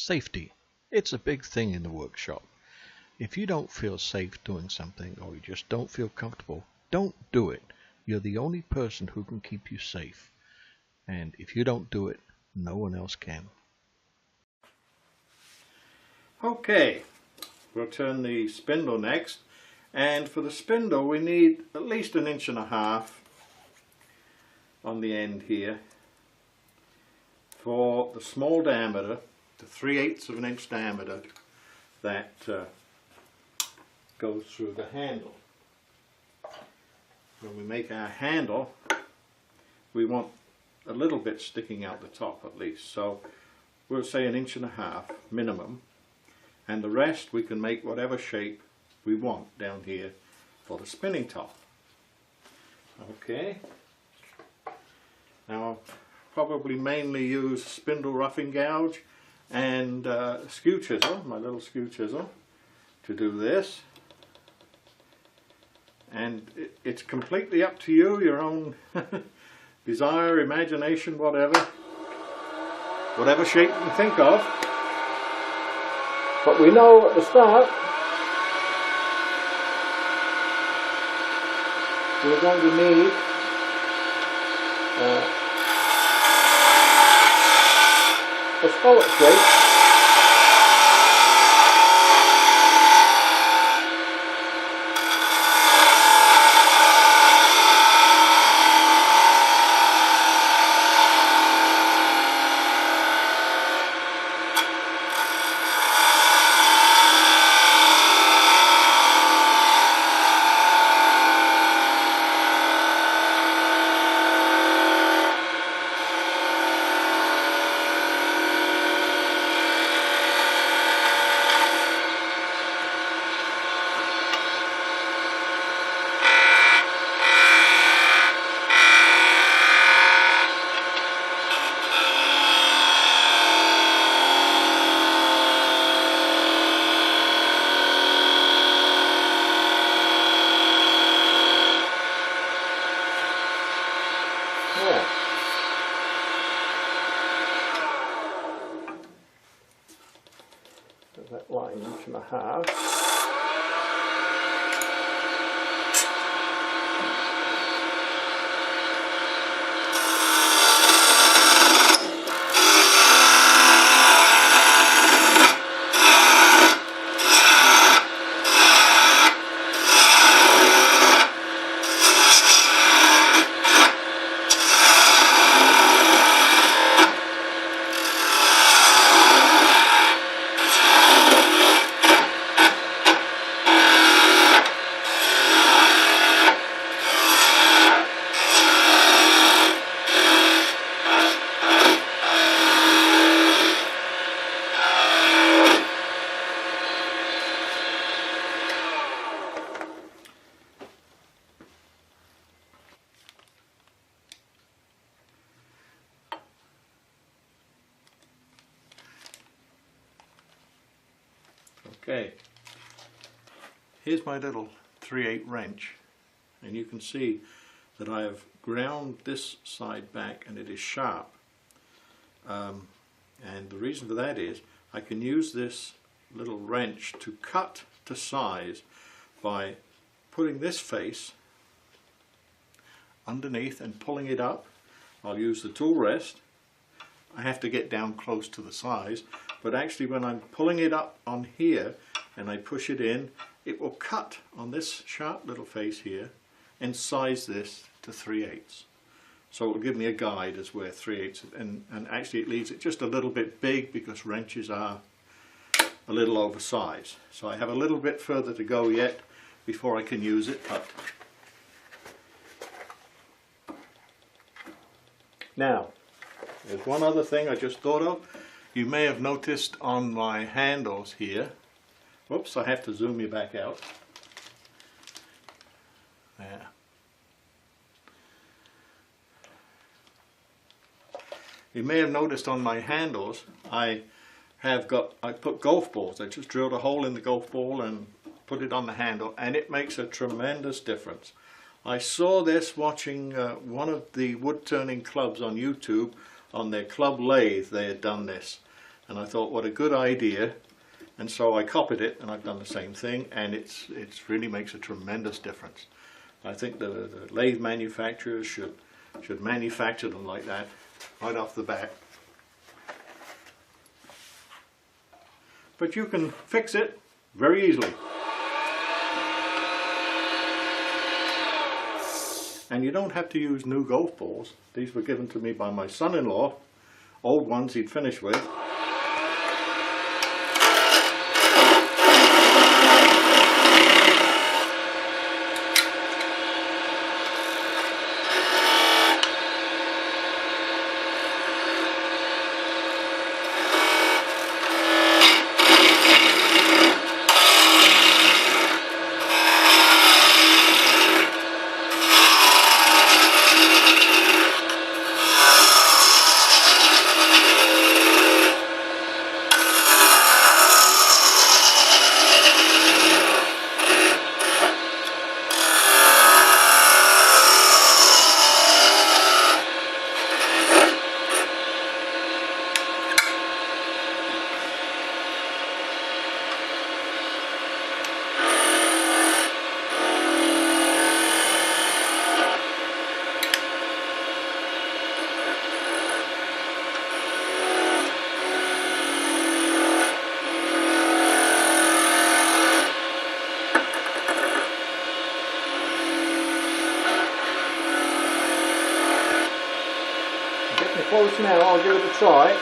Safety. It's a big thing in the workshop. If you don't feel safe doing something, or you just don't feel comfortable, don't do it. You're the only person who can keep you safe. And if you don't do it, no one else can. Okay, we'll turn the spindle next. And for the spindle we need at least 1.5 inches on the end here for the small diameter, the 3/8 of an inch diameter that goes through the handle. When we make our handle, we want a little bit sticking out the top at least, so we'll say 1.5 inches minimum, and the rest we can make whatever shape we want down here for the spinning top. Okay, now I'll probably mainly use spindle roughing gouge and skew chisel, my little skew chisel, to do this. And it's completely up to you, your own desire, imagination, whatever shape you can think of. But we know at the start we're going to need a scallop shape. That line 1.5 inches. Okay, here's my little 3/8 wrench, and you can see that I have ground this side back and it is sharp. And the reason for that is I can use this little wrench to cut to size by putting this face underneath and pulling it up. I'll use the tool rest. I have to get down close to the size, but actually when I'm pulling it up on here and I push it in, it will cut on this sharp little face here and size this to 3/8. So it will give me a guide as where 3/8, and actually it leaves it just a little bit big because wrenches are a little oversized. So I have a little bit further to go yet before I can use it. But now, there's one other thing I just thought of. You may have noticed on my handles here, whoops, I have to zoom you back out. There. You may have noticed on my handles I put golf balls. I just drilled a hole in the golf ball and put it on the handle, and it makes a tremendous difference. I saw this watching one of the wood turning clubs on YouTube. On their club lathe they had done this, and I thought what a good idea, and so I copied it and I've done the same thing, and it's really makes a tremendous difference. I think the lathe manufacturers should manufacture them like that right off the bat. But you can fix it very easily. And you don't have to use new golf balls. These were given to me by my son-in-law, old ones he'd finished with. Close now, I'll give it a try.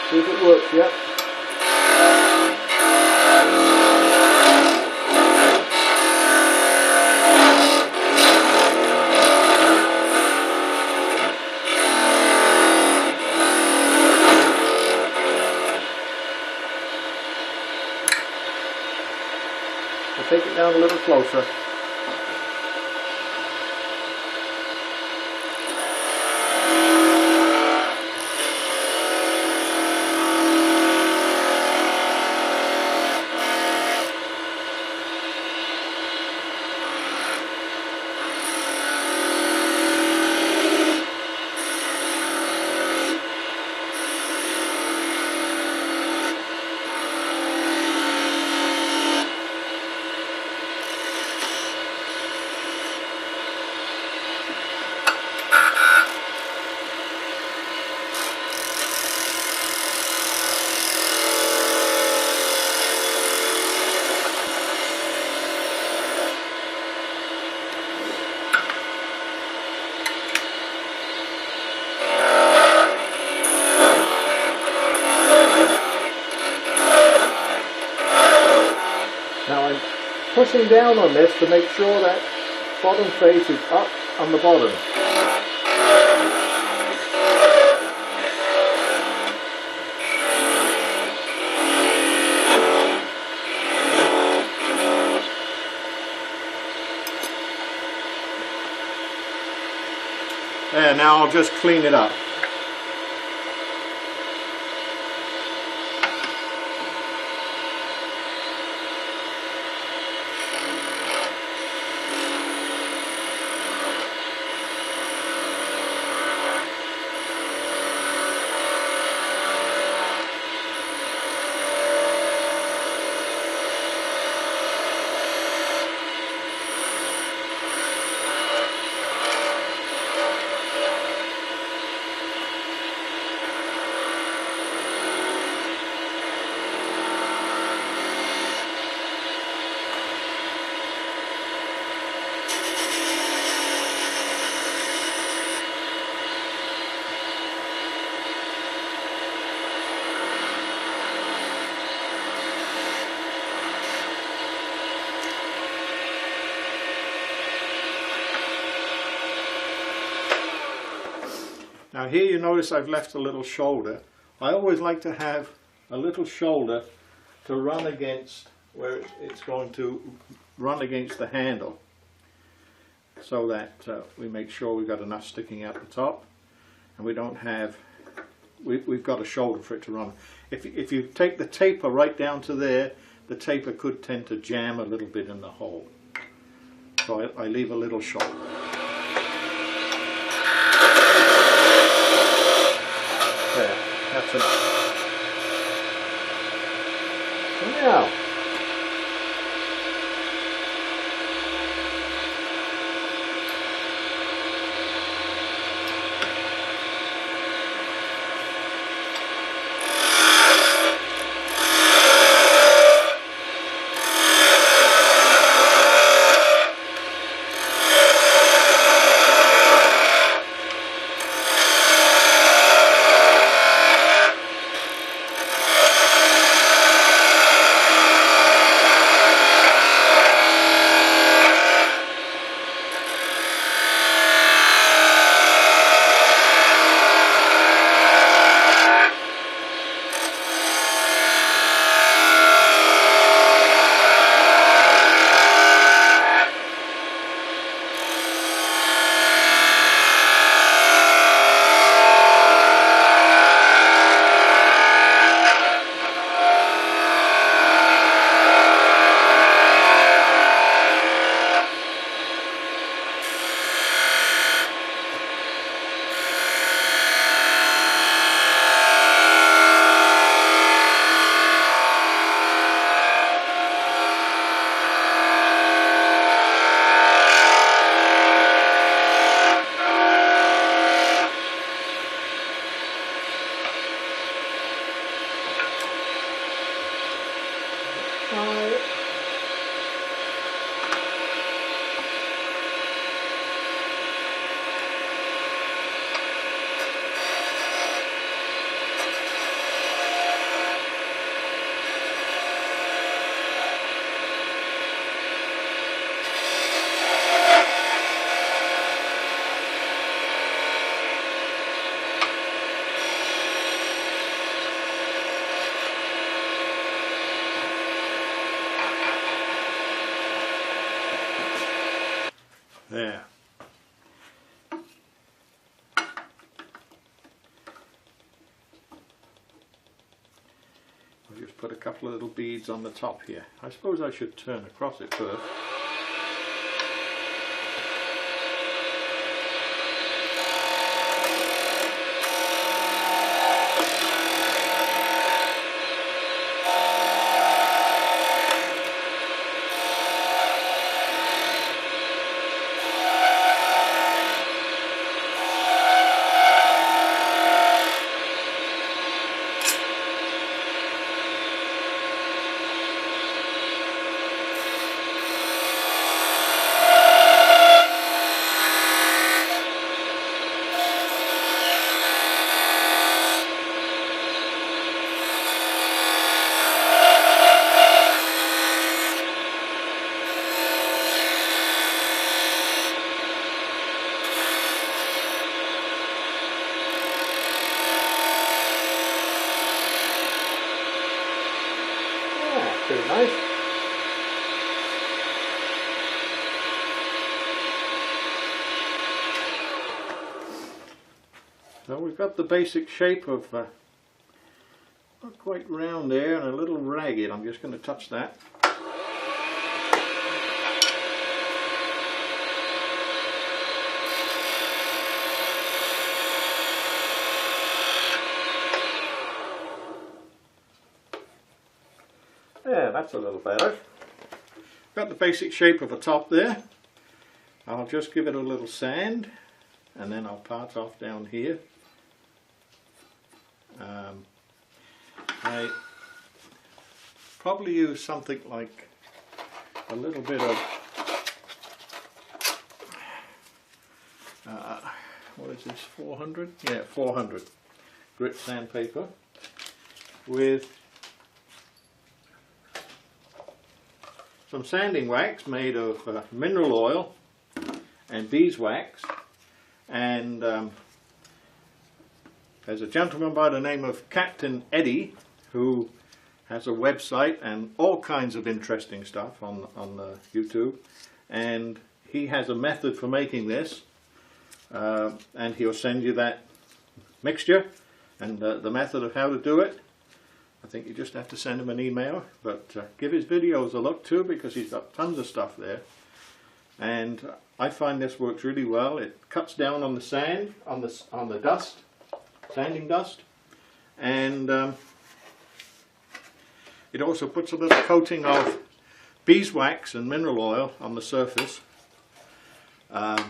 See if it works yet. I'll take it down a little closer. Now I'm pushing down on this to make sure that bottom face is up on the bottom. And now I'll just clean it up. Now here you notice I've left a little shoulder. I always like to have a little shoulder to run against where it's going to run against the handle, so that we make sure we've got enough sticking out the top and we don't have, we've got a shoulder for it to run. If you take the taper right down to there, the taper could tend to jam a little bit in the hole. So I leave a little shoulder. There, that's enough. Now, there. I'll just put a couple of little beads on the top here. I suppose I should turn across it first. Pretty nice. So we've got the basic shape of not quite round there and a little ragged. I'm just going to touch that. Yeah, that's a little better. Got the basic shape of a top there. I'll just give it a little sand and then I'll part off down here. I probably use something like a little bit of what is this, 400? Yeah, 400 grit sandpaper with some sanding wax made of mineral oil and beeswax, and there's a gentleman by the name of Captain Eddie who has a website and all kinds of interesting stuff on YouTube, and he has a method for making this, and he'll send you that mixture and the method of how to do it. I think you just have to send him an email, but give his videos a look too, because he's got tons of stuff there. And I find this works really well. It cuts down on the sand, on the dust, sanding dust, and It also puts a little coating of beeswax and mineral oil on the surface. The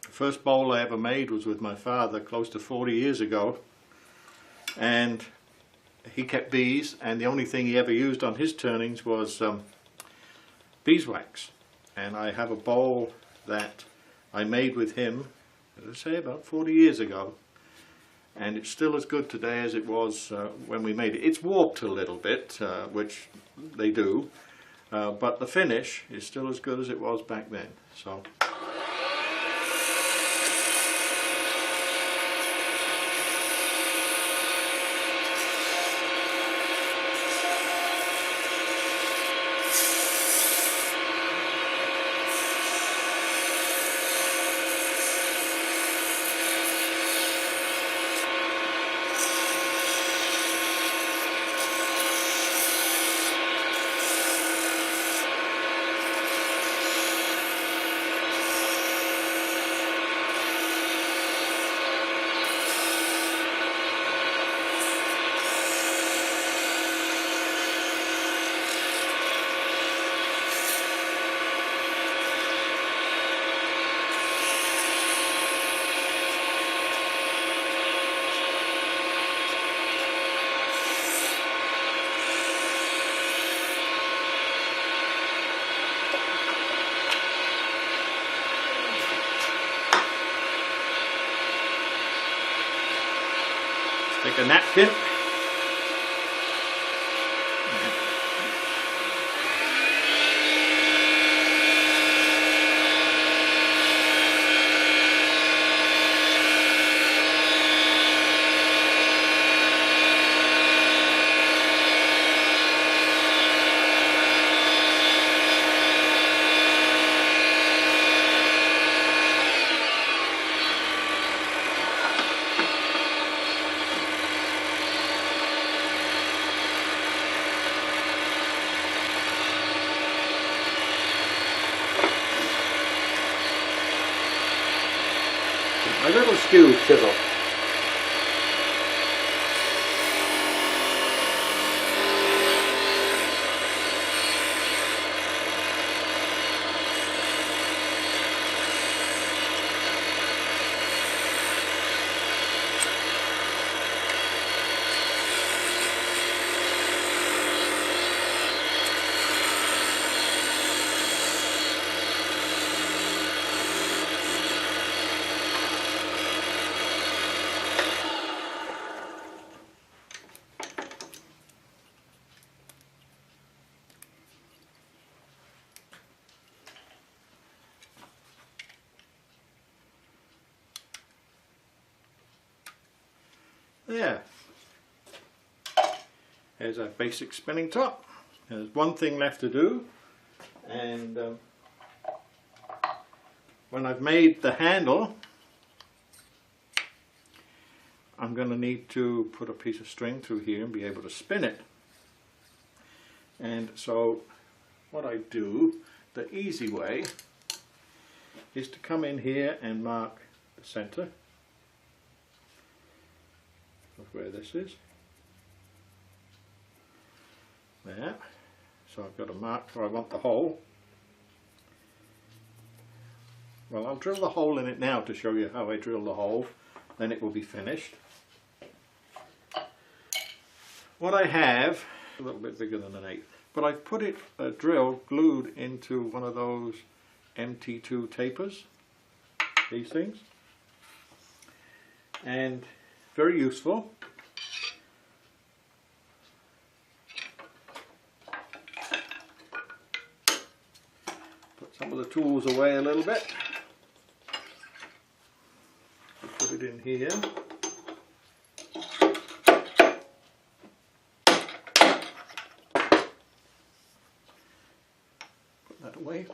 first bowl I ever made was with my father close to 40 years ago, and he kept bees, and the only thing he ever used on his turnings was beeswax. And I have a bowl that I made with him, as I say, about 40 years ago, and it's still as good today as it was when we made it. It's warped a little bit, which they do, but the finish is still as good as it was back then. So. Take a napkin. My little skew chisel. There. There's our basic spinning top. There's one thing left to do, and when I've made the handle, I'm going to need to put a piece of string through here and be able to spin it. And so what I do, the easy way, is to come in here and mark the center of where this is. There. So I've got a mark where I want the hole. Well, I'll drill the hole in it now to show you how I drill the hole, then it will be finished. What I have, a little bit bigger than an 8, but I've put it, a drill glued into one of those MT2 tapers, these things, and very useful. Put some of the tools away a little bit. Put it in here. Put that away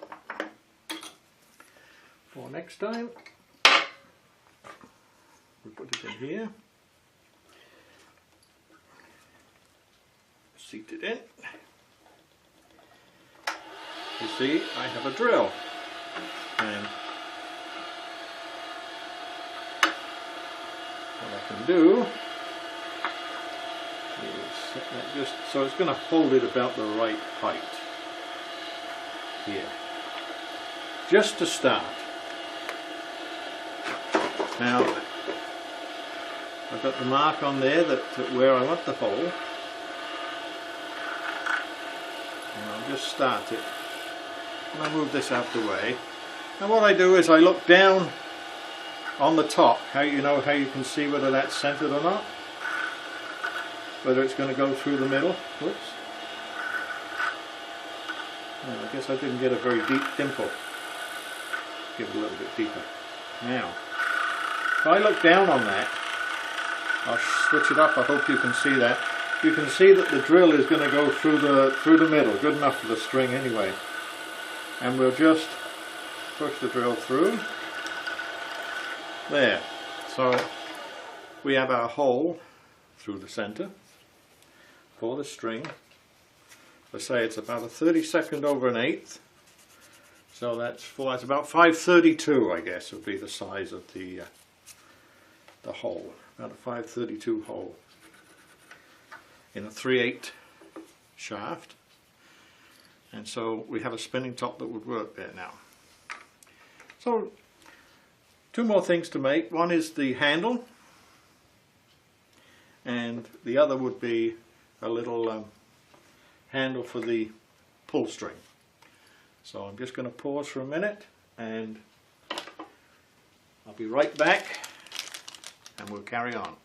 for next time. We put it in here. Seat it in. You see, I have a drill, and what I can do is set that just so it's going to hold it about the right height here, just to start. Now I've got the mark on there that where I want the hole, and I'll just start it. And I'll move this out the way. And what I do is I look down on the top, how you can see whether that's centered or not, whether it's going to go through the middle. Whoops. Well, I guess I didn't get a very deep dimple. Give it a little bit deeper. Now, if I look down on that, I'll switch it up. I hope you can see that. You can see that the drill is going to go through the middle, good enough for the string anyway. And we'll just push the drill through. There. So we have our hole through the center for the string. I say it's about a 32nd over an eighth. So that's about 532, I guess, would be the size of the hole. About a 532 hole in a 3/8 shaft. And so we have a spinning top that would work there now. So two more things to make. One is the handle, and the other would be a little handle for the pull string. So I'm just going to pause for a minute and I'll be right back and we'll carry on.